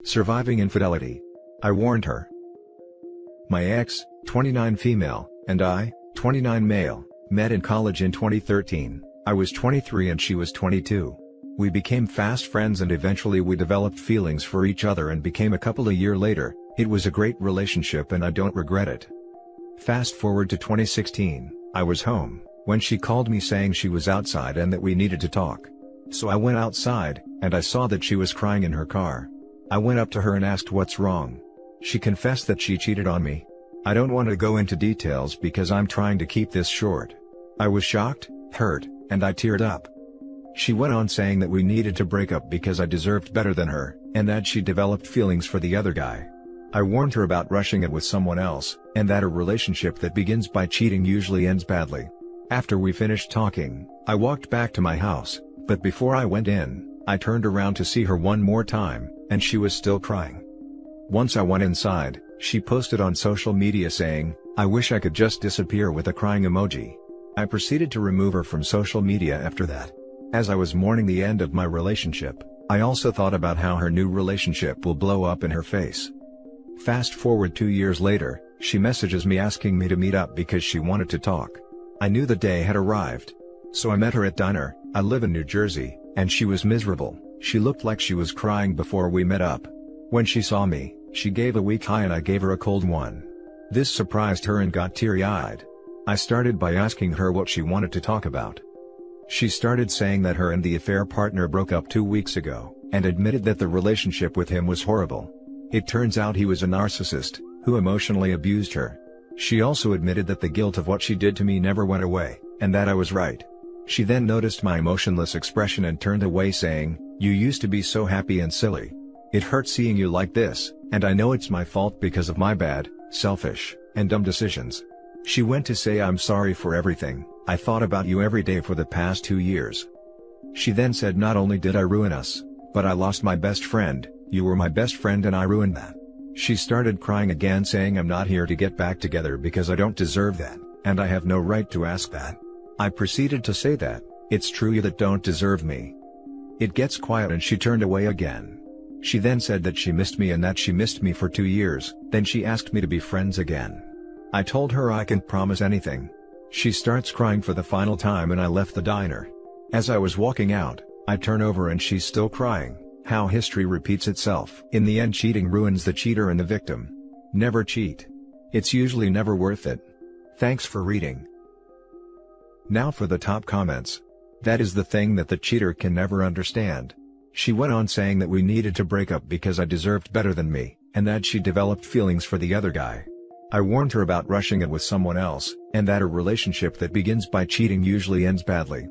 Surviving Infidelity. I warned her. My ex, 29 female, and I, 29 male, met in college in 2013. I was 23 and she was 22. We became fast friends and eventually we developed feelings for each other and became a couple a year later. It was a great relationship and I don't regret it. Fast forward to 2016, I was home, when she called me saying she was outside and that we needed to talk. So I went outside, and I saw that she was crying in her car. I went up to her and asked what's wrong. She confessed that she cheated on me. I don't want to go into details because I'm trying to keep this short. I was shocked, hurt, and I teared up. She went on saying that we needed to break up because I deserved better than her, and that she developed feelings for the other guy. I warned her about rushing it with someone else, and that a relationship that begins by cheating usually ends badly. After we finished talking, I walked back to my house, but before I went in, I turned around to see her one more time, and she was still crying. Once I went inside, she posted on social media saying, "I wish I could just disappear," with a crying emoji. I proceeded to remove her from social media after that. As I was mourning the end of my relationship, I also thought about how her new relationship will blow up in her face. Fast forward 2 years later, she messages me asking me to meet up because she wanted to talk. I knew the day had arrived. So I met her at dinner. I live in New Jersey, and she was miserable. She looked like she was crying before we met up. When she saw me, she gave a weak hi and I gave her a cold one. This surprised her and got teary-eyed. I started by asking her what she wanted to talk about. She started saying that her and the affair partner broke up 2 weeks ago, and admitted that the relationship with him was horrible. It turns out he was a narcissist, who emotionally abused her. She also admitted that the guilt of what she did to me never went away, and that I was right. She then noticed my emotionless expression and turned away saying, "You used to be so happy and silly. It hurts seeing you like this, and I know it's my fault because of my bad, selfish, and dumb decisions." She went to say, "I'm sorry for everything. I thought about you every day for the past 2 years." She then said, "Not only did I ruin us, but I lost my best friend. You were my best friend and I ruined that." She started crying again saying, "I'm not here to get back together because I don't deserve that, and I have no right to ask that." I proceeded to say that, "It's true you that don't deserve me." It gets quiet and she turned away again. She then said that she missed me and that she missed me for 2 years, then she asked me to be friends again. I told her I can't promise anything. She starts crying for the final time and I left the diner. As I was walking out, I turn over and she's still crying. How history repeats itself. In the end, cheating ruins the cheater and the victim. Never cheat. It's usually never worth it. Thanks for reading. Now for the top comments. That is the thing that the cheater can never understand. She went on saying that we needed to break up because I deserved better than me, and that she developed feelings for the other guy. I warned her about rushing it with someone else, and that a relationship that begins by cheating usually ends badly.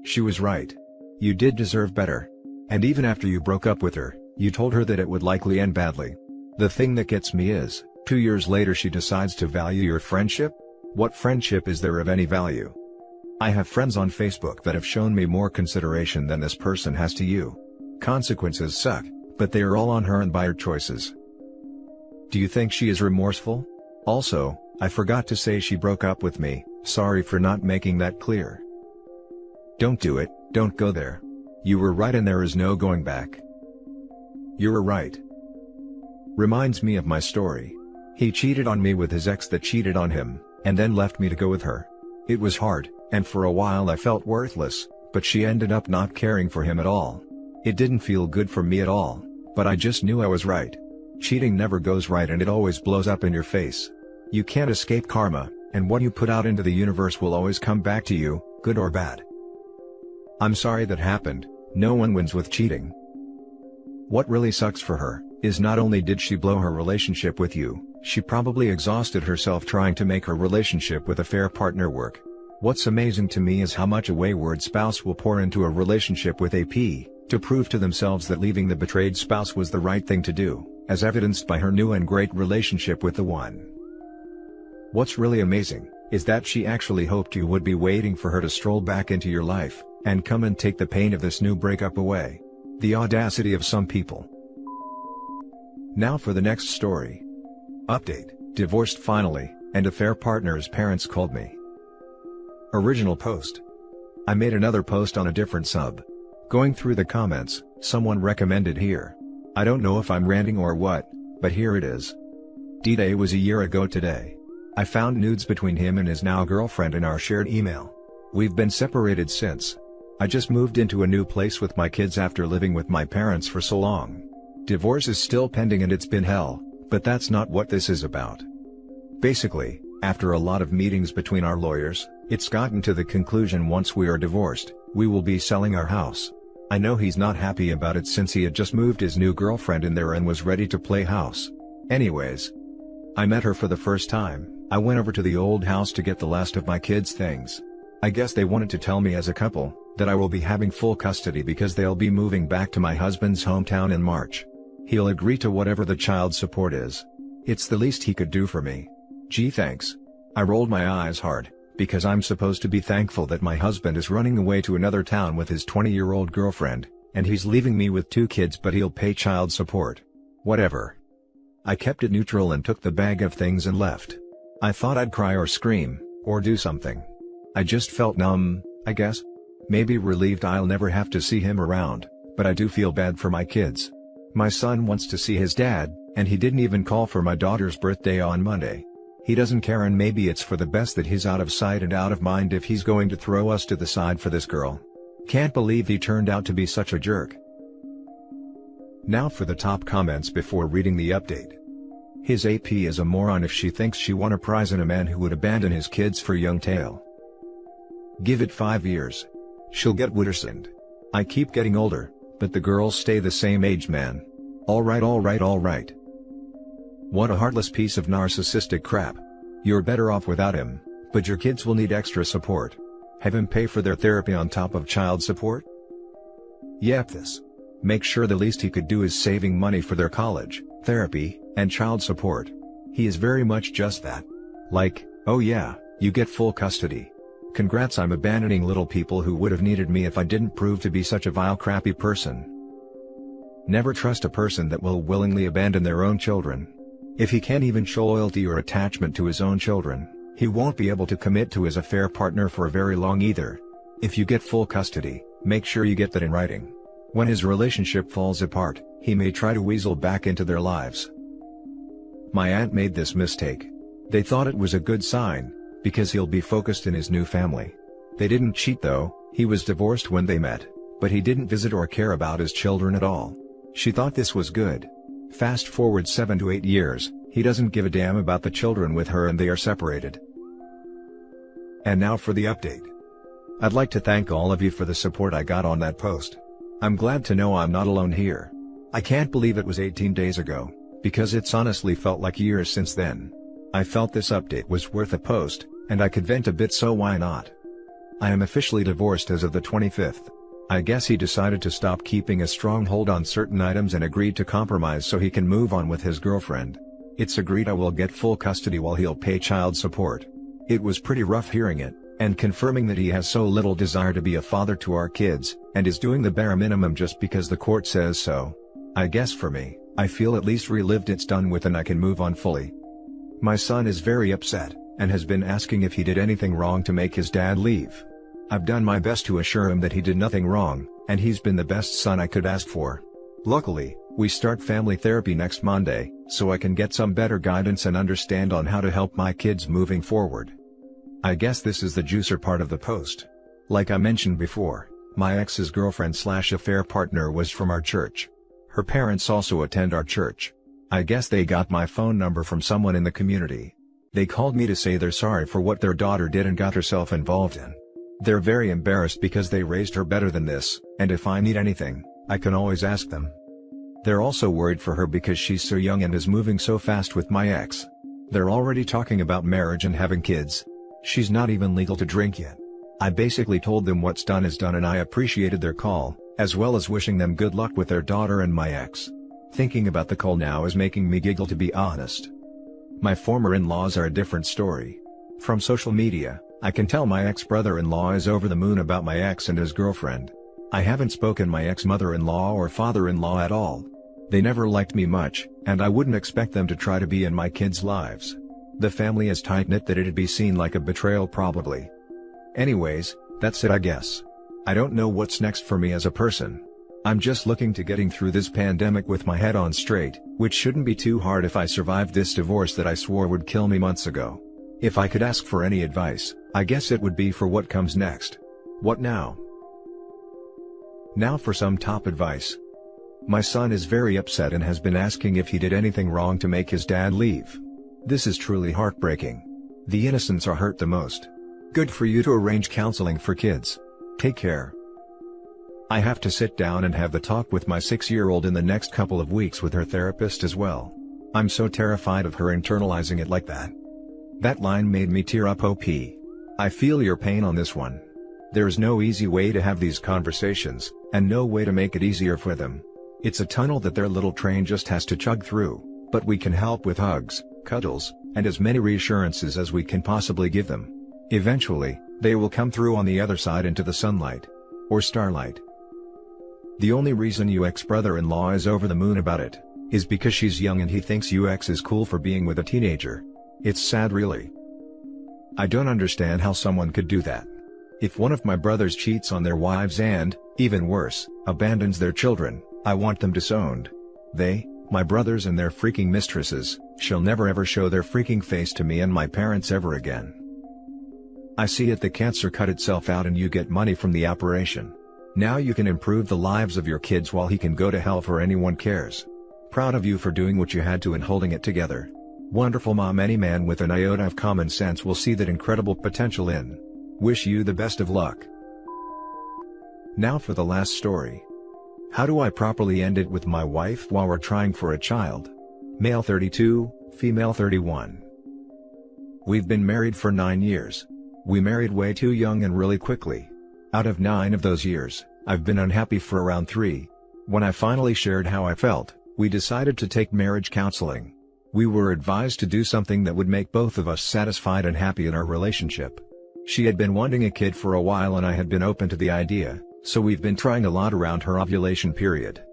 She was right. You did deserve better. And even after you broke up with her, you told her that it would likely end badly. The thing that gets me is, 2 years later she decides to value your friendship? What friendship is there of any value? I have friends on Facebook that have shown me more consideration than this person has to you. Consequences suck, but they are all on her and by her choices. Do you think she is remorseful? Also, I forgot to say she broke up with me. Sorry for not making that clear. Don't do it, don't go there. You were right and there is no going back. You were right. Reminds me of my story. He cheated on me with his ex that cheated on him, and then left me to go with her. It was hard, and for a while I felt worthless, but she ended up not caring for him at all. It didn't feel good for me at all, but I just knew I was right. Cheating never goes right and it always blows up in your face. You can't escape karma, and what you put out into the universe will always come back to you, good or bad. I'm sorry that happened. No one wins with cheating. What really sucks for her is not only did she blow her relationship with you, she probably exhausted herself trying to make her relationship with a fair partner work. What's amazing to me is how much a wayward spouse will pour into a relationship with AP, to prove to themselves that leaving the betrayed spouse was the right thing to do, as evidenced by her new and great relationship with the one. What's really amazing is that she actually hoped you would be waiting for her to stroll back into your life, and come and take the pain of this new breakup away. The audacity of some people. Now for the next story. Update: divorced finally, and affair partner's parents called me. Original post. I made another post on a different sub. Going through the comments, someone recommended here. I don't know if I'm ranting or what, but here it is. D-Day was a year ago today. I found nudes between him and his now girlfriend in our shared email. We've been separated since. I just moved into a new place with my kids after living with my parents for so long. Divorce is still pending and it's been hell, but that's not what this is about. Basically, after a lot of meetings between our lawyers, it's gotten to the conclusion once we are divorced, we will be selling our house. I know he's not happy about it since he had just moved his new girlfriend in there and was ready to play house. Anyways, I met her for the first time. I went over to the old house to get the last of my kids' things. I guess they wanted to tell me as a couple, that I will be having full custody because they'll be moving back to my husband's hometown in March. He'll agree to whatever the child support is. It's the least he could do for me. Gee thanks. I rolled my eyes hard, because I'm supposed to be thankful that my husband is running away to another town with his 20-year-old girlfriend, and he's leaving me with 2 kids but he'll pay child support. Whatever. I kept it neutral and took the bag of things and left. I thought I'd cry or scream, or do something. I just felt numb, I guess. Maybe relieved I'll never have to see him around, but I do feel bad for my kids. My son wants to see his dad, and he didn't even call for my daughter's birthday on Monday. He doesn't care, and maybe it's for the best that he's out of sight and out of mind if he's going to throw us to the side for this girl. Can't believe he turned out to be such a jerk. Now for the top comments before reading the update. His AP is a moron if she thinks she won a prize in a man who would abandon his kids for young tail. Give it 5 years. She'll get Woodersoned. I keep getting older, but the girls stay the same age, man. Alright. What a heartless piece of narcissistic crap. You're better off without him, but your kids will need extra support. Have him pay for their therapy on top of child support? Yep, this. Make sure the least he could do is saving money for their college, therapy, and child support. He is very much just that. Like, oh yeah, you get full custody. Congrats, I'm abandoning little people who would have needed me if I didn't prove to be such a vile crappy person. Never trust a person that will willingly abandon their own children. If he can't even show loyalty or attachment to his own children, he won't be able to commit to his affair partner for very long either. If you get full custody, make sure you get that in writing. When his relationship falls apart, he may try to weasel back into their lives. My aunt made this mistake. They thought it was a good sign, because he'll be focused in his new family. They didn't cheat though, he was divorced when they met, but he didn't visit or care about his children at all. She thought this was good. Fast forward 7 to 8 years, he doesn't give a damn about the children with her and they are separated. And now for the update. I'd like to thank all of you for the support I got on that post. I'm glad to know I'm not alone here. I can't believe it was 18 days ago, because it's honestly felt like years since then. I felt this update was worth a post, and I could vent a bit, so why not? I am officially divorced as of the 25th. I guess he decided to stop keeping a strong hold on certain items and agreed to compromise so he can move on with his girlfriend. It's agreed I will get full custody while he'll pay child support. It was pretty rough hearing it, and confirming that he has so little desire to be a father to our kids, and is doing the bare minimum just because the court says so. I guess for me, I feel at least relived, it's done with, and I can move on fully. My son is very upset, and has been asking if he did anything wrong to make his dad leave. I've done my best to assure him that he did nothing wrong, and he's been the best son I could ask for. Luckily, we start family therapy next Monday, so I can get some better guidance and understand on how to help my kids moving forward. I guess this is the juicer part of the post. Like I mentioned before, my ex's girlfriend/affair partner was from our church. Her parents also attend our church. I guess they got my phone number from someone in the community. They called me to say they're sorry for what their daughter did and got herself involved in. They're very embarrassed because they raised her better than this, and if I need anything, I can always ask them. They're also worried for her because she's so young and is moving so fast with my ex. They're already talking about marriage and having kids. She's not even legal to drink yet. I basically told them what's done is done, and I appreciated their call, as well as wishing them good luck with their daughter and my ex. Thinking about the call now is making me giggle, to be honest. My former in-laws are a different story. From social media, I can tell my ex-brother-in-law is over the moon about my ex and his girlfriend. I haven't spoken my ex-mother-in-law or father-in-law at all. They never liked me much, and I wouldn't expect them to try to be in my kids' lives. The family is tight-knit that it'd be seen like a betrayal probably. Anyways, that's it, I guess. I don't know what's next for me as a person. I'm just looking to getting through this pandemic with my head on straight, which shouldn't be too hard if I survived this divorce that I swore would kill me months ago. If I could ask for any advice, I guess it would be for what comes next. What now? Now for some top advice. My son is very upset and has been asking if he did anything wrong to make his dad leave. This is truly heartbreaking. The innocents are hurt the most. Good for you to arrange counseling for kids. Take care. I have to sit down and have the talk with my 6-year-old in the next couple of weeks with her therapist as well. I'm so terrified of her internalizing it like that. That line made me tear up. I feel your pain on this one. There's no easy way to have these conversations, and no way to make it easier for them. It's a tunnel that their little train just has to chug through, but we can help with hugs, cuddles, and as many reassurances as we can possibly give them. Eventually, they will come through on the other side into the sunlight. Or starlight. The only reason UX brother-in-law is over the moon about it, is because she's young and he thinks UX is cool for being with a teenager. It's sad really. I don't understand how someone could do that. If one of my brothers cheats on their wives and, even worse, abandons their children, I want them disowned. They, my brothers and their freaking mistresses, shall never ever show their freaking face to me and my parents ever again. I see it. The cancer cut itself out and you get money from the operation. Now you can improve the lives of your kids while he can go to hell for anyone cares. Proud of you for doing what you had to and holding it together. Wonderful mom. Any man with an iota of common sense will see that incredible potential in. Wish you the best of luck. Now for the last story. How do I properly end it with my wife while we're trying for a child? Male 32, female 31. We've been married for 9 years. We married way too young and really quickly. Out of 9 of those years, I've been unhappy for around 3. When I finally shared how I felt, we decided to take marriage counseling. We were advised to do something that would make both of us satisfied and happy in our relationship. She had been wanting a kid for a while and I had been open to the idea, so we've been trying a lot around her ovulation period.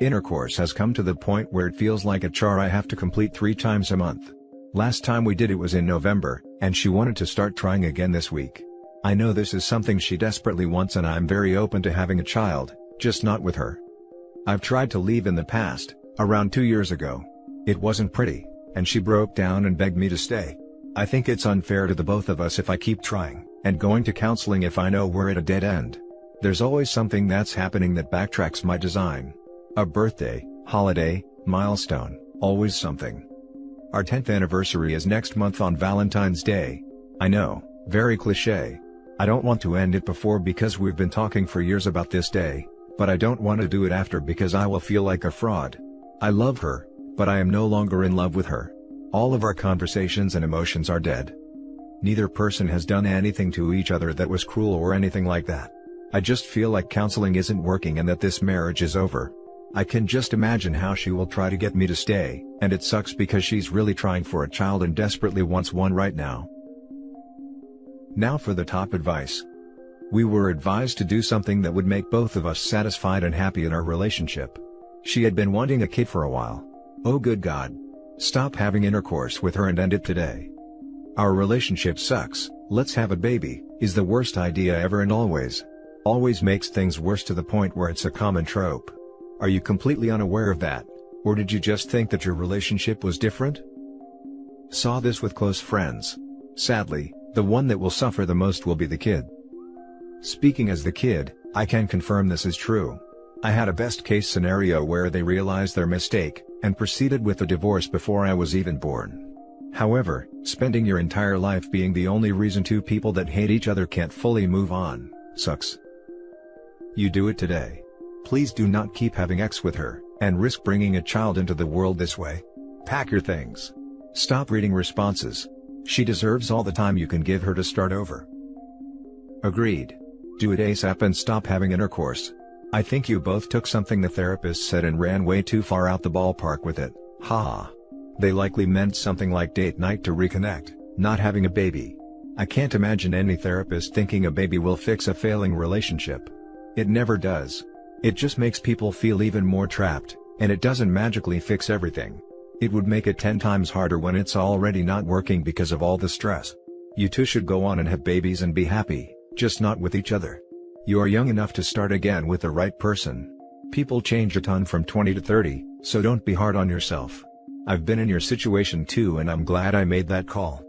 Intercourse has come to the point where it feels like a chore I have to complete 3 times a month. Last time we did it was in November, and she wanted to start trying again this week. I know this is something she desperately wants and I'm very open to having a child, just not with her. I've tried to leave in the past, around 2 years ago. It wasn't pretty, and she broke down and begged me to stay. I think it's unfair to the both of us if I keep trying, and going to counseling if I know we're at a dead end. There's always something that's happening that backtracks my design. A birthday, holiday, milestone, always something. Our 10th anniversary is next month on Valentine's Day. I know, very cliché. I don't want to end it before because we've been talking for years about this day, but I don't want to do it after because I will feel like a fraud. I love her, but I am no longer in love with her. All of our conversations and emotions are dead. Neither person has done anything to each other that was cruel or anything like that. I just feel like counseling isn't working and that this marriage is over. I can just imagine how she will try to get me to stay, and it sucks because she's really trying for a child and desperately wants one right now. Now for the top advice. We were advised to do something that would make both of us satisfied and happy in our relationship. She had been wanting a kid for a while. Oh good God. Stop having intercourse with her and end it today. Our relationship sucks, let's have a baby, is the worst idea ever and always makes things worse to the point where it's a common trope. Are you completely unaware of that, or did you just think that your relationship was different? Saw this with close friends. Sadly, the one that will suffer the most will be the kid. Speaking as the kid, I can confirm this is true. I had a best case scenario where they realized their mistake, and proceeded with the divorce before I was even born. However, spending your entire life being the only reason 2 people that hate each other can't fully move on, sucks. You do it today. Please do not keep having sex with her, and risk bringing a child into the world this way. Pack your things. Stop reading responses. She deserves all the time you can give her to start over. Agreed. Do it ASAP and stop having intercourse. I think you both took something the therapist said and ran way too far out the ballpark with it, haha. They likely meant something like date night to reconnect, not having a baby. I can't imagine any therapist thinking a baby will fix a failing relationship. It never does. It just makes people feel even more trapped, and it doesn't magically fix everything. It would make it 10 times harder when it's already not working because of all the stress. You two should go on and have babies and be happy, just not with each other. You are young enough to start again with the right person. People change a ton from 20 to 30, so don't be hard on yourself. I've been in your situation too and I'm glad I made that call.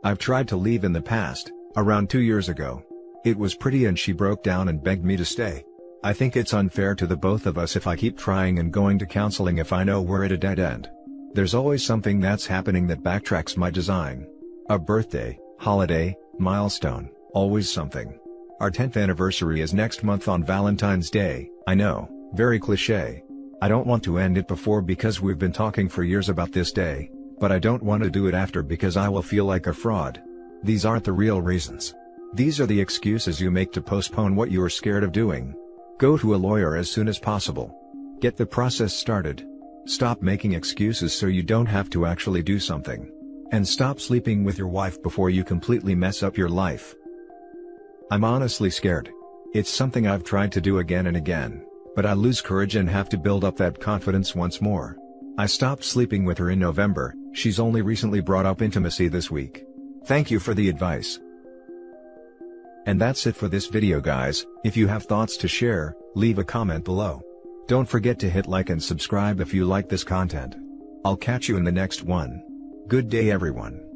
I've tried to leave in the past, around 2 years ago. It was pretty and she broke down and begged me to stay. I think it's unfair to the both of us if I keep trying and going to counseling if I know we're at a dead end. There's always something that's happening that backtracks my design. A birthday, holiday, milestone, always something. Our 10th anniversary is next month on Valentine's Day. I know, very cliché. I don't want to end it before because we've been talking for years about this day, but I don't want to do it after because I will feel like a fraud. These aren't the real reasons. These are the excuses you make to postpone what you are scared of doing. Go to a lawyer as soon as possible. Get the process started. Stop making excuses so you don't have to actually do something. And stop sleeping with your wife before you completely mess up your life. I'm honestly scared. It's something I've tried to do again and again, but I lose courage and have to build up that confidence once more. I stopped sleeping with her in November, she's only recently brought up intimacy this week. Thank you for the advice. And that's it for this video guys. If you have thoughts to share, leave a comment below. Don't forget to hit like and subscribe if you like this content. I'll catch you in the next one. Good day everyone.